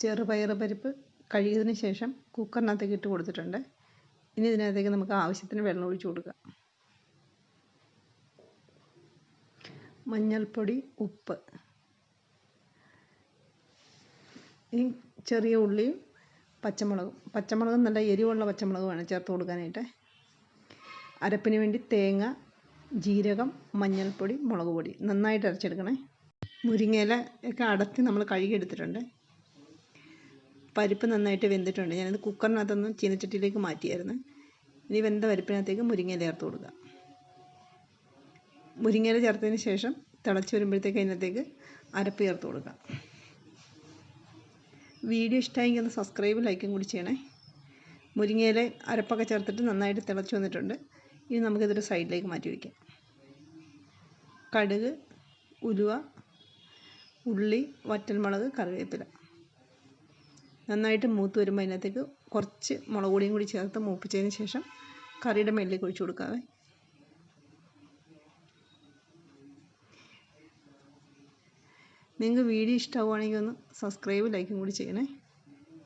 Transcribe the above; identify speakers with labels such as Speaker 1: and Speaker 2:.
Speaker 1: ചെറുപയർ പരിപ്പ് കഴുകിയതിന് ശേഷം കുക്കറിനകത്തേക്ക് ഇട്ട് കൊടുത്തിട്ടുണ്ട്. ഇനി ഇതിനകത്തേക്ക് നമുക്ക് ആവശ്യത്തിന് വെള്ളം ഒഴിച്ചു കൊടുക്കാം. മഞ്ഞൾപ്പൊടി, ഉപ്പ്, ഇനി ചെറിയ ഉള്ളിയും പച്ചമുളകും നല്ല എരിവുള്ള പച്ചമുളക് വേണം ചേർത്ത് കൊടുക്കാനായിട്ട്. അരപ്പിന് വേണ്ടി തേങ്ങ, ജീരകം, മഞ്ഞൾപ്പൊടി, മുളക് പൊടി നന്നായിട്ട് അരച്ചെടുക്കണേ. മുരിങ്ങയില ഒക്കെ അടത്തി നമ്മൾ കഴുകിയെടുത്തിട്ടുണ്ട്. പരിപ്പ് നന്നായിട്ട് വെന്തിട്ടുണ്ട്. ഞാനത് കുക്കറിനകത്തൊന്ന് ചീനച്ചട്ടിയിലേക്ക് മാറ്റിയായിരുന്നു. ഇനി വെന്ത പരിപ്പിനകത്തേക്ക് മുരിങ്ങയില ചേർത്ത് കൊടുക്കുക. മുരിങ്ങയില ചേർത്തതിന് ശേഷം തിളച്ച് വരുമ്പോഴത്തേക്ക് അതിനകത്തേക്ക് അരപ്പ് ചേർത്ത് കൊടുക്കുക. വീഡിയോ ഇഷ്ടമായെങ്കിൽ ഒന്ന് സബ്സ്ക്രൈബും ലൈക്കും കൂടി ചെയ്യണേ. മുരിങ്ങയില അരപ്പൊക്കെ ചേർത്തിട്ട് നന്നായിട്ട് തിളച്ച് വന്നിട്ടുണ്ട്. ഇനി നമുക്കിതൊരു സൈഡിലേക്ക് മാറ്റി വയ്ക്കാം. കടുക്, ഉലുവ, ഉള്ളി, വറ്റൽമുളക്, കറിവേപ്പില നന്നായിട്ട് മൂത്ത് വരുമ്പോൾ അതിനകത്തേക്ക് കുറച്ച് മുളക് പൊടിയും കൂടി ചേർത്ത് മൂപ്പിച്ചതിന് ശേഷം കറിയുടെ മേലിലേക്ക് ഒഴിച്ചു കൊടുക്കാവേ. നിങ്ങൾക്ക് വീഡിയോ ഇഷ്ടമാവുകയാണെങ്കിൽ ഒന്ന് സബ്സ്ക്രൈബും ലൈക്കും കൂടി ചെയ്യണേ.